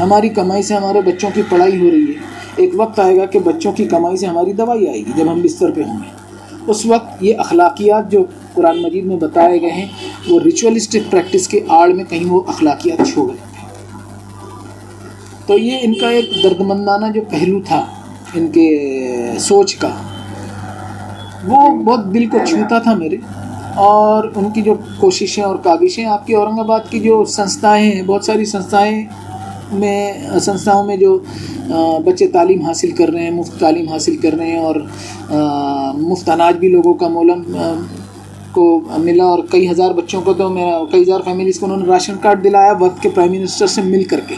ہماری کمائی سے ہمارے بچوں کی پڑھائی ہو رہی ہے. ایک وقت آئے گا کہ بچوں کی کمائی سے ہماری دوائی آئے گی جب ہم بستر پہ ہوں گے. اس وقت یہ اخلاقیات جو قرآن مجید میں بتائے گئے ہیں وہ ریچولیسٹک پریکٹس کے آڑ میں کہیں وہ اخلاقیات چھو گئے. تو یہ ان کا ایک دردمندانہ جو پہلو تھا ان کے سوچ کا، وہ بہت دل کو چھوتا تھا میرے. اور ان کی جو کوششیں اور کاوشیں، آپ کے اورنگ آباد کی جو سنستھائیں ہیں، بہت ساری سنستھاؤں میں جو بچے تعلیم حاصل کر رہے ہیں، مفت تعلیم حاصل کر رہے ہیں، اور مفت اناج بھی لوگوں کا مولم کو ملا، اور کئی ہزار بچوں کو تو کئی ہزار فیملیز کو انہوں نے راشن کارڈ دلایا وقت کے پرائم منسٹر سے مل کر کے.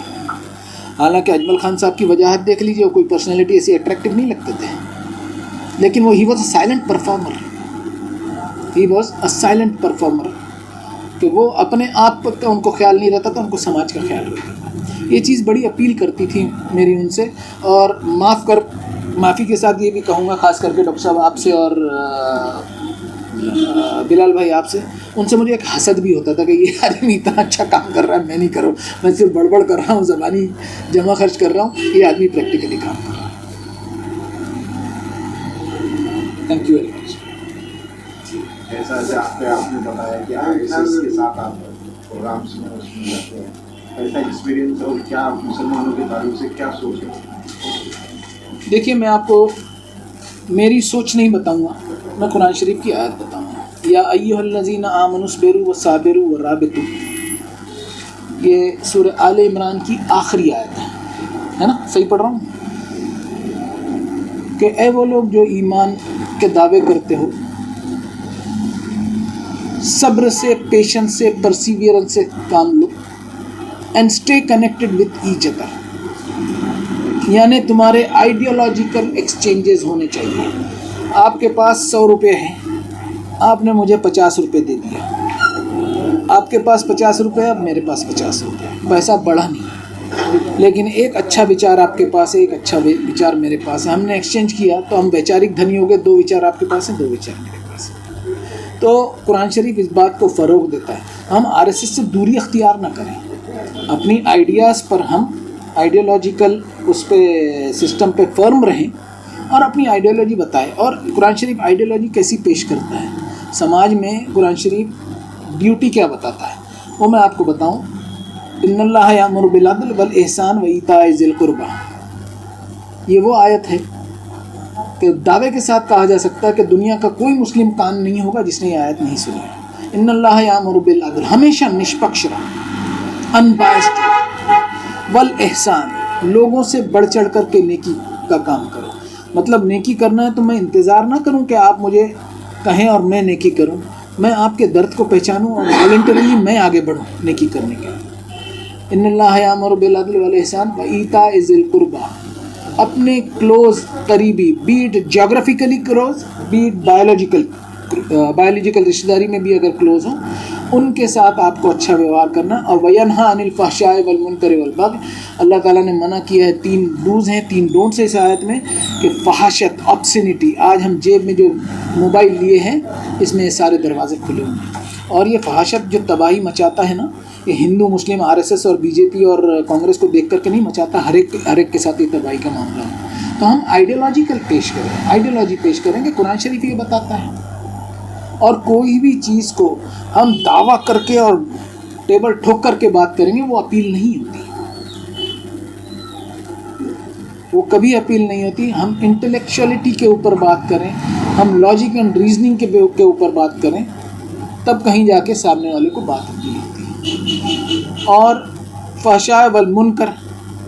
حالانکہ اجمل خان صاحب کی وجاہت دیکھ لیجیے، وہ کوئی پرسنالٹی ایسی اٹریکٹیو نہیں لگتے تھے، لیکن وہ he was a silent performer. He was a silent performer کہ وہ اپنے آپ کا ان کو خیال نہیں رہتا تھا، ان کو سماج کا خیال رہتا تھا. یہ چیز بڑی اپیل کرتی تھی میری ان سے. اور معافی کے ساتھ یہ بھی کہوں گا، خاص کر کے ڈاکٹر صاحب آپ سے اور بلال بھائی آپ سے، ان سے مجھے ایک حسد بھی ہوتا تھا کہ یہ آدمی اتنا اچھا کام کر رہا ہے، میں نہیں کروں، میں صرف بڑبڑ کر رہا ہوں، زبانی جمع خرچ کر رہا ہوں، یہ آدمی پریکٹیکلی کام کر رہا ہے. Thank you very much. ایسا آپ نے بتایا کہ RSS کے ساتھ آپ پروگرامس میں جاتے ہیں، ایسا ایکسپیرینس اور کیا مسلمانوں کے تعلق سے کیا سوچ ہے؟ دیکھیے، میں آپ کو میری سوچ نہیں بتاؤں گا، میں قرآن شریف کی آیت بتاؤں گا. یا ایھا الذین آمنوا اصبروا وصابروا ورابطوا، یہ سورہ آل عمران کی آخری آیت ہے نا؟ صحیح پڑھ رہا ہوں؟ کہ اے وہ لوگ جو ایمان کے دعوے کرتے ہو، صبر سے، پیشنس سے، پرسیویئرنس سے کام لو، and stay connected with each other. یعنی تمہارے آئیڈیالوجیکل ایکسچینجز ہونے چاہیے. آپ کے پاس 100 روپے ہیں، آپ نے مجھے 50 روپے دے دیا، آپ کے پاس 50 روپے، اب میرے پاس 50 روپے، پیسہ بڑھا نہیں، لیکن ایک اچھا وچار آپ کے پاس ہے، ایک اچھا وچار میرے پاس ہے، ہم نے ایکسچینج کیا تو ہم ویچارک دھنی ہو گئے. 2 وچار آپ کے پاس ہیں، 2 وچار میرے پاس ہیں. تو قرآن شریف اس بات کو فروغ دیتا ہے. ہم RSS سے دوری اختیار نہ کریں، اپنی آئیڈیاز پر ہم آئیڈیالوجیکل اس پہ سسٹم پہ فرم رہیں اور اپنی آئیڈیالوجی بتائیں. اور قرآن شریف آئیڈیالوجی کیسی پیش کرتا ہے سماج میں، قرآن شریف ڈیوٹی کیا بتاتا ہے وہ میں آپ کو بتاؤں. ان اللہ یامر بالعدل والاحسان وایتاء ذی القربی، یہ وہ آیت ہے کہ دعوے کے ساتھ کہا جا سکتا ہے کہ دنیا کا کوئی مسلم کان نہیں ہوگا جس نے یہ آیت نہیں سنی. ان اللہ یامر بالعدل، ہمیشہ نشپکش رہو، انبائسڈ، والاحسان، لوگوں سے بڑھ چڑھ کر کے نیکی کا کام کرو. مطلب نیکی کرنا ہے تو میں انتظار نہ کروں کہ آپ مجھے کہیں اور میں نیکی کروں، میں آپ کے درد کو پہچانوں اور والنٹرلی میں آگے بڑھوں نیکی کرنے کے لیے. ان اللہ یامر بالعدل والاحسان وایتاء ذی القربی، اپنے کلوز قریبی، be it geographically close, be it biological رشتہ داری میں بھی اگر کلوز ہوں، ان کے ساتھ آپ کو اچھا ویوہار کرنا. اور وینہا عن الفحشاء والمنکر والبغی، اللہ تعالیٰ نے منع کیا ہے. 3 ڈوز ہیں، 3 ڈونٹس ہیں اس آیت میں، کہ فحاشت، آبسینٹی. آج ہم جیب میں جو موبائل لیے ہیں اس میں سارے دروازے کھلے ہوئے ہیں، اور یہ فحاشت جو تباہی مچاتا ہے نا، یہ ہندو، مسلم، RSS اور BJP اور کانگریس کو دیکھ کر کے نہیں مچاتا، ہر ایک کے ساتھ یہ تباہی کا معاملہ ہے. تو ہم آئیڈیالوجیکل آئیڈیالوجی پیش کریں گے. قرآن شریف یہ بتاتا ہے. اور کوئی بھی چیز کو ہم دعویٰ کر کے اور ٹیبل ٹھوک کر کے بات کریں گے، وہ اپیل نہیں ہوتی، وہ کبھی اپیل نہیں ہوتی. ہم انٹلیکچولیٹی کے اوپر بات کریں، ہم لاجک اینڈ ریزننگ کے اوپر بات کریں، تب کہیں جا کے سامنے والے کو بات اپیل ہوتی ہے. اور فحشاء والمنکر،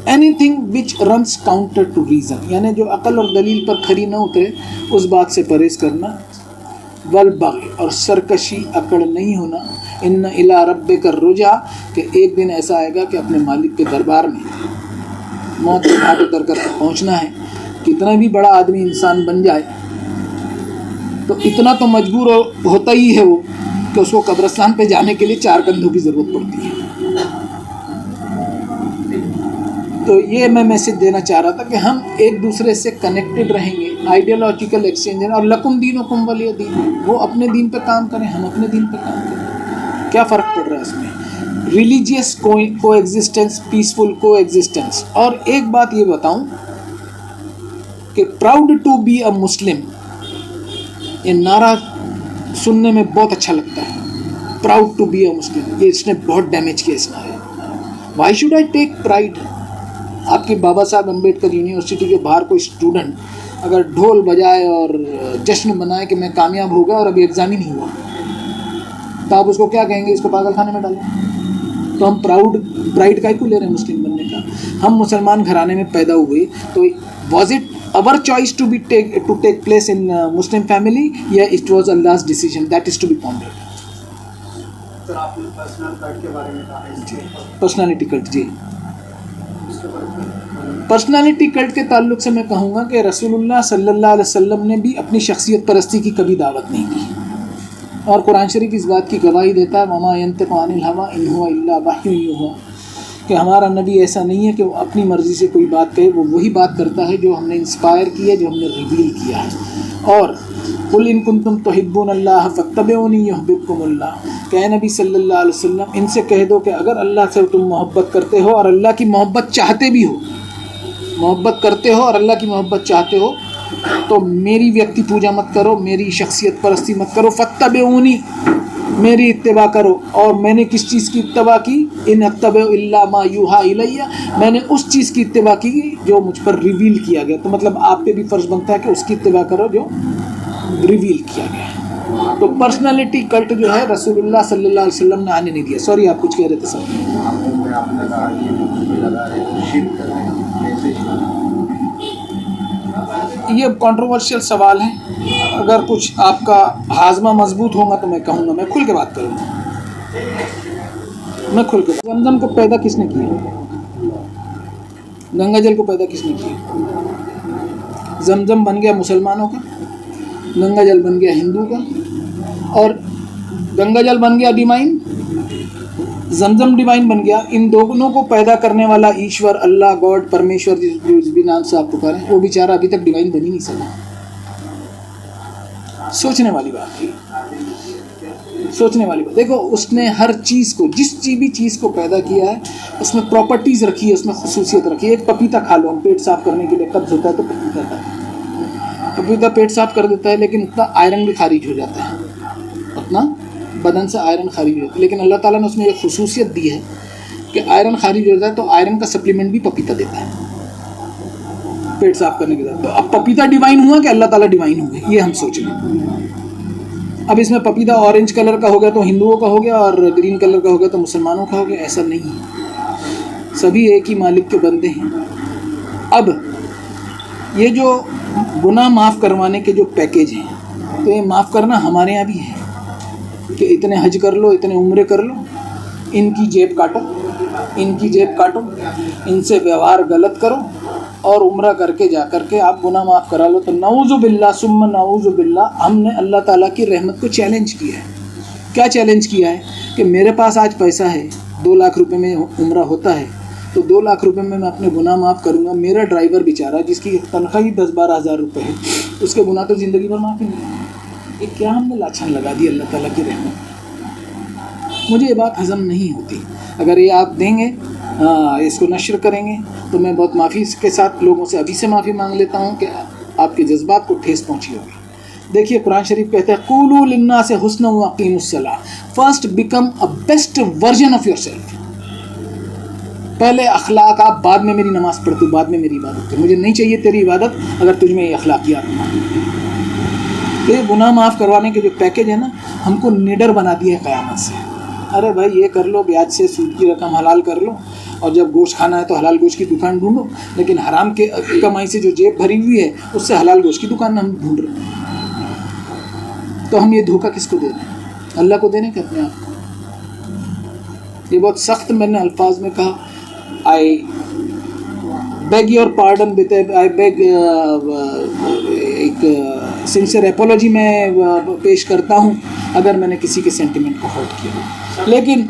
anything which runs counter to reason, یعنی جو عقل اور دلیل پر کھری نہ اترے اس بات سے پرہیز کرنا. والبغی، اور سرکشی، اکڑ نہیں ہونا. ان الی ربک الرجع، کہ ایک دن ایسا آئے گا کہ اپنے مالک کے دربار میں موت کے گھاٹ اتر کر پہنچنا ہے. کتنا بھی بڑا آدمی انسان بن جائے تو اتنا تو مجبور ہوتا ہی ہے وہ کہ اس کو قبرستان پہ جانے کے لیے 4 کندھوں کی ضرورت پڑتی ہے. تو یہ میں میسج دینا چاہ رہا تھا کہ ہم ایک دوسرے سے کنیکٹڈ رہیں گے، آئیڈیالوجیکل ایکسچینج. اور لکم دینکم ولی دین، وہ اپنے دین پہ کام کریں، ہم اپنے دین پہ کام کریں. کیا فرق پڑ رہا ہے اس میں؟ ریلیجیس کو ایگزسٹنس, پیسفل کو ایگزسٹنس. اور ایک بات یہ بتاؤں کہ پراؤڈ ٹو بی اے مسلم, یہ نعرہ سننے میں بہت اچھا لگتا ہے. پراؤڈ ٹو بی اے مسلم, یہ اس نے بہت ڈیمیج کیا اس نعرے. Why should I take pride? آپ کی بابا صاحب امبیڈکر یونیورسٹی کے باہر کوئی اسٹوڈنٹ اگر ڈھول بجائے اور جشن منائے کہ میں کامیاب ہو گیا اور ابھی ایگزام ہی نہیں ہوا, تو آپ اس کو کیا کہیں گے؟ اس کو پاگل خانے میں ڈالیں. تو ہم پرائڈ کا ہی کو لے رہے ہیں مسلم بننے کا. ہم مسلمان گھرانے میں پیدا ہوئے, تو was it our choice to take place in Muslim family? Yeah, it was Allah's decision. That is to be pondered. سر آپ نے پرسنل کلٹ کے بارے میں کہا. پرسنالٹی کلٹ, جی پرسنالٹی کلٹ کے تعلق سے میں کہوں گا کہ رسول اللہ صلی اللہ علیہ وسلم نے بھی اپنی شخصیت پرستی کی کبھی دعوت نہیں کی, اور قرآن شریف اس بات کی گواہی دیتا ہے وما ينطق عن الهوى ان هو الا وحی یوحی, کہ ہمارا نبی ایسا نہیں ہے کہ وہ اپنی مرضی سے کوئی بات کہے, وہ وہی بات کرتا ہے جو ہم نے انسپائر کی ہے, جو ہم نے ریویل کیا ہے. اور قل ان کنتم تحبون اللہ فاتبعونی یحببکم اللہ, کہ اے نبی صلی اللہ علیہ وسلم ان سے کہہ دو کہ اگر اللہ سے تم محبت کرتے ہو اور اللہ کی محبت چاہتے بھی ہو, محبت کرتے ہو اور اللہ کی محبت چاہتے ہو, تو میری ویکتی پوجا مت کرو, میری شخصیت پرستی مت کرو, فاتبعونی, میری اتباع کرو. اور میں نے کس چیز کی اتباع کی؟ ان اتبع الا ما یوحی الیہ, میں نے اس چیز کی اتباع کی جو مجھ پر ریویل کیا گیا. تو مطلب آپ پہ بھی فرض بنتا ہے کہ اس کی اتباع کرو جو ریویل کیا گیا. تو پرسنالٹی کلٹ جو ہے رسول اللہ صلی اللہ علیہ وسلم نے آنے نہیں دیا. سوری آپ کچھ کہہ رہے تھے سر. یہ کنٹروورشل سوال ہے, اگر کچھ آپ کا ہاضمہ مضبوط ہوگا تو میں کہوں گا, میں کھل کے بات کروں گا, میں کھل کے. زمزم کو پیدا کس نے کیا؟ گنگا جل کو پیدا کس نے کیا؟ زمزم بن گیا مسلمانوں کا, گنگا جل بن گیا ہندو کا, اور گنگا جل بن گیا ڈیوائن, زمزم ڈیوائن بن گیا. ان دونوں کو پیدا کرنے والا ایشور, اللہ, گاڈ, پرمیشور, جس بھی نام سے آپ پکاریں, وہ بیچارہ ابھی تک ڈیوائن بن ہی نہیں سکا. سوچنے والی بات تھی, سوچنے والی بات. دیکھو اس نے ہر چیز کو, جس بھی چیز کو پیدا کیا ہے اس میں پراپرٹیز رکھی ہے, اس میں خصوصیت رکھی ہے. ایک پپیتا کھا لو, ہم پیٹ صاف کرنے کے لیے قبض ہوتا ہے تو پپیتا کھا, پپیتا پیٹ صاف کر دیتا ہے, لیکن اتنا آئرن بھی خارج ہو جاتا ہے, اتنا بدن سے آئرن خارج ہو جاتا ہے. لیکن اللہ تعالیٰ نے اس میں ایک خصوصیت دی ہے کہ آئرن خارج ہو جاتا ہے, تو آئرن کا سپلیمنٹ بھی پپیتا دیتا ہے پیٹ صاف کرنے کے بعد. تو اب پپیتا ڈیوائن ہوا کہ اللہ تعالیٰ ڈیوائن ہو گئے, یہ ہم سوچ رہے ہیں. اب اس میں پپیتا اورنج کلر کا ہو گیا تو ہندوؤں کا ہو گیا, اور گرین کلر کا ہو گیا تو مسلمانوں کا ہو گیا, ایسا نہیں ہے. سبھی ایک ہی مالک کے بندے ہیں. اب یہ جو گناہ معاف کروانے کے جو پیکیج ہیں, تو یہ معاف کرنا ہمارے یہاں بھی ہے کہ اتنے حج کر لو, اتنے عمرے کر لو, ان کی جیب کاٹو, ان کی جیب کاٹو, ان سے ویوہار غلط کرو, اور عمرہ کر کے جا کر کے آپ گناہ معاف کرا لو. تو نعوذ باللہ ثم نعوذ باللہ, ہم نے اللہ تعالیٰ کی رحمت کو چیلنج کیا ہے. کیا چیلنج کیا ہے؟ کہ میرے پاس آج پیسہ ہے, 2 لاکھ روپے میں عمرہ ہوتا ہے, تو 2 لاکھ روپے میں اپنے گناہ معاف کروں گا. میرا ڈرائیور بیچارہ جس کی تنخواہ ہی 10-12 ہزار روپے ہے, اس کے گناہ تو زندگی بھر معاف ہی نہیں. یہ کیا ہم نے لاچھن لگا دی اللہ تعالیٰ کی رحمت. مجھے یہ بات ہضم نہیں ہوتی. اگر یہ آپ دیں گے, اس کو نشر کریں گے, تو میں بہت معافی کے ساتھ لوگوں سے ابھی سے معافی مانگ لیتا ہوں کہ آپ کے جذبات کو ٹھیس پہنچی ہوگی. دیکھیے قرآن شریف کہتا ہے قولوا للناس حسنا واقیموا الصلاۃ. First become a best version of your self. پہلے اخلاق آپ, بعد میں میری نماز پڑھتے, بعد میں میری عبادت کرتے. مجھے نہیں چاہیے تیری عبادت اگر تجھ میں یہ اخلاقیات نہیں. یہ گناہ معاف کروانے کے جو پیکیج ہے نا, ہم کو نڈر بنا دیا ہے قیامت سے. ارے بھائی یہ کر لو, بیاج سے سود کی رقم حلال کر لو, اور جب گوشت کھانا ہے تو حلال گوشت کی دکان ڈھونڈو, لیکن حرام کے کمائی سے جو جیب بھری ہوئی ہے اس سے حلال گوشت کی دکان ہم ڈھونڈ رہے ہیں. تو ہم یہ دھوکہ کس کو دے رہے ہیں؟ اللہ کو دینے کے اپنے آپ کو. یہ بہت سخت میں نے الفاظ میں کہا. I beg your pardon, I beg ایک سنسیئر اپولوجی میں پیش کرتا ہوں اگر میں نے کسی کے سینٹیمنٹ کو ہرٹ کیا, لیکن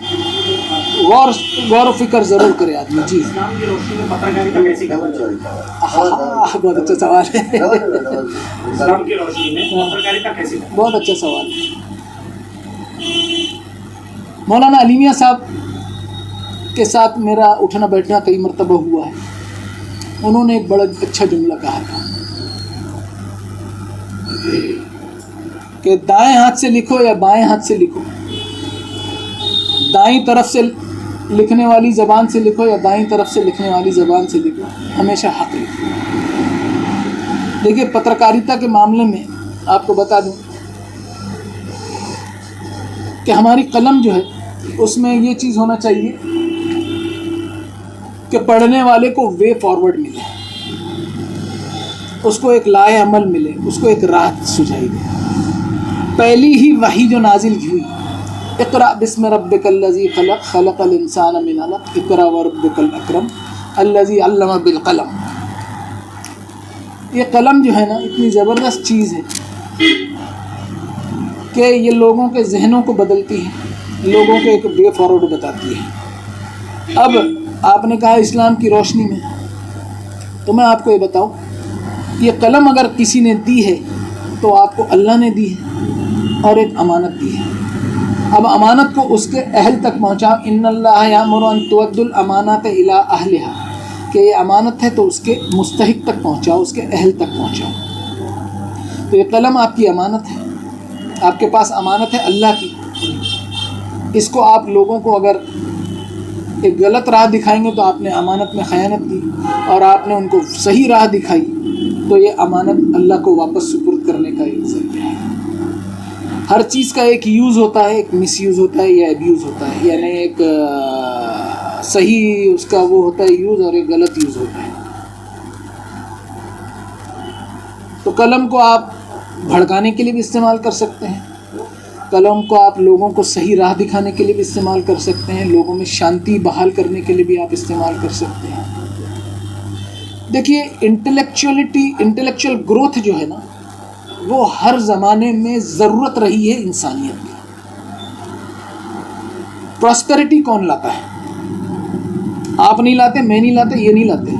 غور و فکر ضرور کرے آدمی. جی بہت اچھا سوال ہے, بہت اچھا سوال ہے. مولانا علی میاں صاحب کے ساتھ میرا اٹھنا بیٹھنا کئی مرتبہ ہوا ہے. انہوں نے ایک بڑا اچھا جملہ کہا تھا کہ دائیں ہاتھ سے لکھو یا بائیں ہاتھ سے لکھو، دائیں طرف سے لکھنے والی زبان سے لکھو یا دائیں طرف سے لکھنے والی زبان سے لکھو، ہمیشہ حق لکھو. دیکھیے پترکاریتا کے معاملے میں آپ کو بتا دوں کہ ہماری قلم جو ہے اس میں یہ چیز ہونا چاہیے کہ پڑھنے والے کو وے فارورڈ ملے، اس کو ایک لائے عمل ملے، اس کو ایک راہ سجائی دے. پہلی ہی وحی جو نازل ہوئی، اقرأ بسم ربک الذی خلق خلق الانسان من علق اقرأ وربک الاکرم الذی علم بالقلم. یہ قلم جو ہے نا اتنی زبردست چیز ہے کہ یہ لوگوں کے ذہنوں کو بدلتی ہے، لوگوں کو ایک وے فارورڈ بتاتی ہے. اب آپ نے کہا اسلام کی روشنی میں، تو میں آپ کو یہ بتاؤں، یہ قلم اگر کسی نے دی ہے تو آپ کو اللہ نے دی ہے اور ایک امانت دی ہے. اب امانت کو اس کے اہل تک پہنچاؤ. ان اللہ یامر ان تؤدوا الامانات الی اہلها، کہ یہ امانت ہے تو اس کے مستحق تک پہنچاؤ، اس کے اہل تک پہنچاؤ. تو یہ قلم آپ کی امانت ہے، آپ کے پاس امانت ہے اللہ کی. اس کو آپ لوگوں کو اگر ایک غلط راہ دکھائیں گے تو آپ نے امانت میں خیانت کی، اور آپ نے ان کو صحیح راہ دکھائی تو یہ امانت اللہ کو واپس سپرد کرنے کا ایک ذریعہ ہے. ہر چیز کا ایک یوز ہوتا ہے، ایک مس یوز ہوتا ہے یا ایبیوز ہوتا ہے، یعنی ایک صحیح اس کا وہ ہوتا ہے یوز اور ایک غلط یوز ہوتا ہے. تو قلم کو آپ بھڑکانے کے لیے بھی استعمال کر سکتے ہیں، قلم کو آپ لوگوں کو صحیح راہ دکھانے کے لیے بھی استعمال کر سکتے ہیں، لوگوں میں شانتی بحال کرنے کے لیے بھی آپ استعمال کر سکتے ہیں. دیکھیے انٹلیکچوئل گروتھ جو ہے نا وہ ہر زمانے میں ضرورت رہی ہے انسانیت کی. پراسپیرٹی کون لاتا ہے؟ آپ نہیں لاتے، میں نہیں لاتے، یہ نہیں لاتے.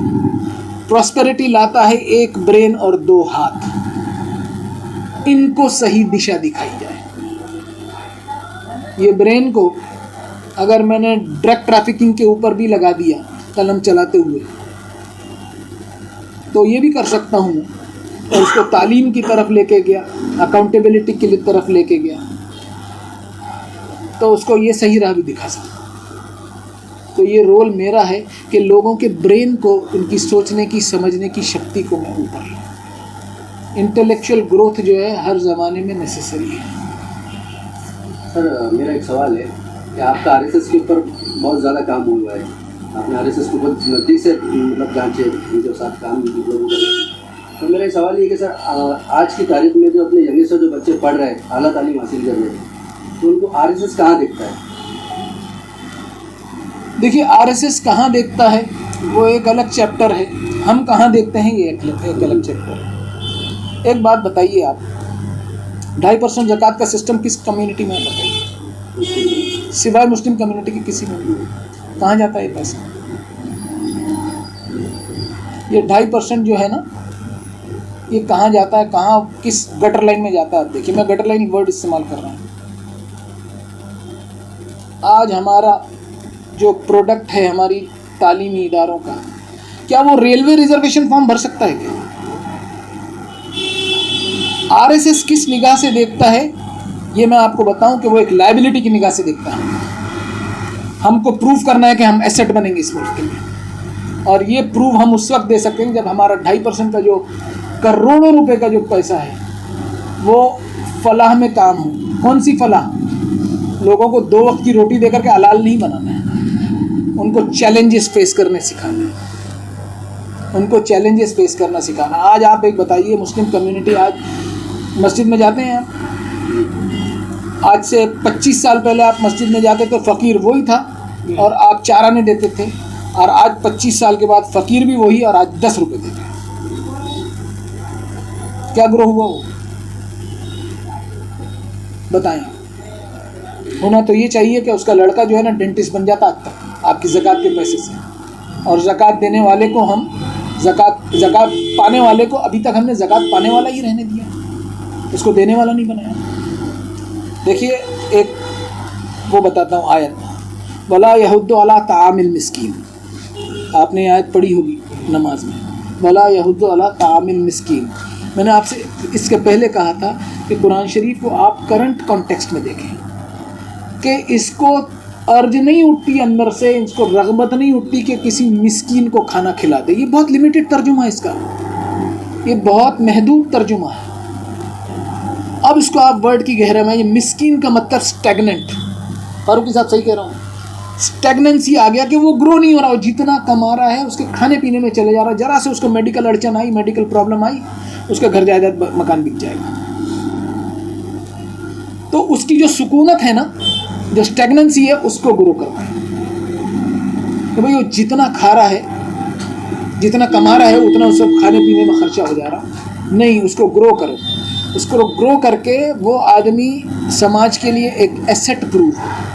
پراسپیرٹی لاتا ہے ایک برین اور دو ہاتھ، ان کو صحیح دشا دکھائی جائے. یہ برین کو اگر میں نے ڈرگ ٹریفکنگ کے اوپر بھی لگا دیا قلم چلاتے ہوئے تو یہ بھی کر سکتا ہوں میں، اور اس کو تعلیم کی طرف لے کے گیا، اکاؤنٹیبلٹی کی طرف لے کے گیا تو اس کو یہ صحیح راہ بھی دکھا سکتا. تو یہ رول میرا ہے کہ لوگوں کے برین کو، ان کی سوچنے کی سمجھنے کی شکتی کو میں اوپر لوں. انٹلیکچوئل گروتھ جو ہے ہر زمانے میں نیسیسری ہے. سر میرا ایک سوال ہے کہ آپ کا RSS کے اوپر بہت زیادہ کام ہوا ہے، آپ نے RSS کو بہت نزدیک سے مطلب جانچے ان کے ساتھ کام لوگوں کا. تو میرا ایک سوال یہ کہ سر آج کی تاریخ میں جو اپنے ینگسٹ جو بچے پڑھ رہے ہیں، اعلیٰ تعلیم حاصل کر رہے ہیں، تو ان کو RSS کہاں دیکھتا ہے؟ دیکھیے RSS کہاں دیکھتا ہے وہ ایک الگ چیپٹر ہے، ہم کہاں دیکھتے ہیں یہ ایک الگ چیپٹر ہے. ایک بات بتائیے، آپ 2.5% زکوٰۃ کا سسٹم کس کمیونٹی میں بتائیے، سوائے مسلم کمیونٹی کی کسی میں بھی کہاں جاتا ہے یہ پیسہ؟ یہ 2.5% جو ہے نا یہ کہاں جاتا ہے، کہاں کس گٹر لائن میں جاتا ہے؟ آپ دیکھیے، میں گٹر لائن ورڈ استعمال کر رہا ہوں. آج ہمارا جو پروڈکٹ ہے ہماری تعلیمی اداروں کا، کیا وہ ریلوے ریزرویشن فارم بھر سکتا ہے کیا؟ RSS کس نگاہ سے دیکھتا ہے یہ میں آپ کو بتاؤں کہ وہ ایک لائبلٹی کی نگاہ سے دیکھتا ہے. ہم کو پروف کرنا ہے کہ ہم ایسٹ بنیں گے اس ملک کے لیے، اور یہ پروف ہم اس وقت دے سکتے ہیں جب ہمارا 2.5% کا جو کروڑوں روپے کا جو پیسہ ہے وہ فلاح میں کام ہو. کون سی فلاح؟ لوگوں کو 2 وقت کی روٹی دے کر کے حلال نہیں بنانا ہے، ان کو چیلنجز فیس کرنے سکھانا ہے، ان کو چیلنجز فیس کرنا سکھانا. آج آپ ایک بتائیے، مسلم کمیونٹی آج مسجد میں جاتے ہیں آپ، آج سے 25 سال پہلے آپ مسجد میں جاتے تو فقیر وہی تھا اور آپ 4 آنے دیتے تھے، اور آج 25 سال کے بعد فقیر بھی وہی اور آج 10 روپے دیتے ہیں. کیا گروہ ہوا وہ؟ بتائیں. ہونا تو یہ چاہیے کہ اس کا لڑکا جو ہے نا ڈینٹسٹ بن جاتا آج تک آپ کی زکوٰۃ کے پیسے سے، اور زکوٰۃ دینے والے کو ہم زکوٰۃ پانے والے کو ابھی تک ہم نے زکوٰۃ پانے والا ہی رہنے دیا، اس کو دینے والا نہیں بنایا. دیکھیے ایک وہ بتاتا ہوں آیت، ولا یحض علی طعام المسکین، آپ نے آیت پڑھی ہوگی نماز میں، ولا یحض علی طعام المسکین۔ میں نے آپ سے اس کے پہلے کہا تھا کہ قرآن شریف کو آپ کرنٹ کانٹیکسٹ میں دیکھیں کہ اس کو ارج نہیں اٹھتی اندر سے، اس کو رغبت نہیں اٹھتی کہ کسی مسکین کو کھانا کھلا دے۔ یہ بہت لمیٹڈ ترجمہ ہے اس کا، یہ بہت محدود ترجمہ ہے۔ اب اس کو آپ ورڈ کی گہرائی میں، یہ مسکین کا مطلب اسٹیگننٹ، فاروقی صاحب صحیح کہہ رہا ہوں، اسٹیگننسی آ گیا کہ وہ گرو نہیں ہو رہا، وہ جتنا کما رہا ہے اس کے کھانے پینے میں چلے جا رہا ہے، ذرا سے اس کو میڈیکل اڑچن آئی، میڈیکل پرابلم آئی، اس کا گھر جائیداد مکان بک جائے گا۔ تو اس کی جو سکونت ہے نا، جو اسٹیگننسی ہے، اس کو گرو کرنا ہے کہ بھئی وہ جتنا کھا رہا ہے، جتنا کما رہا ہے، اتنا اس کو کھانے پینے میں خرچہ ہو جا رہا نہیں، اس کو گرو کرو، اس کو گرو کر کے وہ آدمی سماج کے لیے ایک ایسٹ پروف ہے۔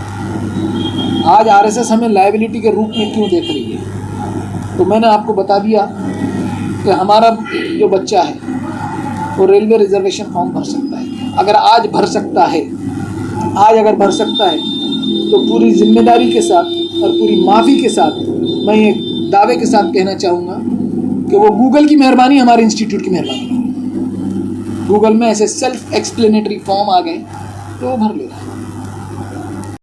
آج آر ایس ایس ہمیں لائبلٹی کے روپ میں کیوں دیکھ رہی ہے؟ تو میں نے آپ کو بتا دیا کہ ہمارا جو بچہ ہے وہ ریلوے ریزرویشن فارم بھر سکتا ہے، اگر آج بھر سکتا ہے، آج اگر بھر سکتا ہے تو پوری ذمہ داری کے ساتھ اور پوری معافی کے ساتھ میں ایک دعوے کے ساتھ کہنا چاہوں گا کہ وہ گوگل کی مہربانی، ہمارے انسٹیٹیوٹ کی مہربانی، گوگل میں ایسے سیلف ایکسپلینیٹری فارم آ گئے تو وہ بھر لے گا۔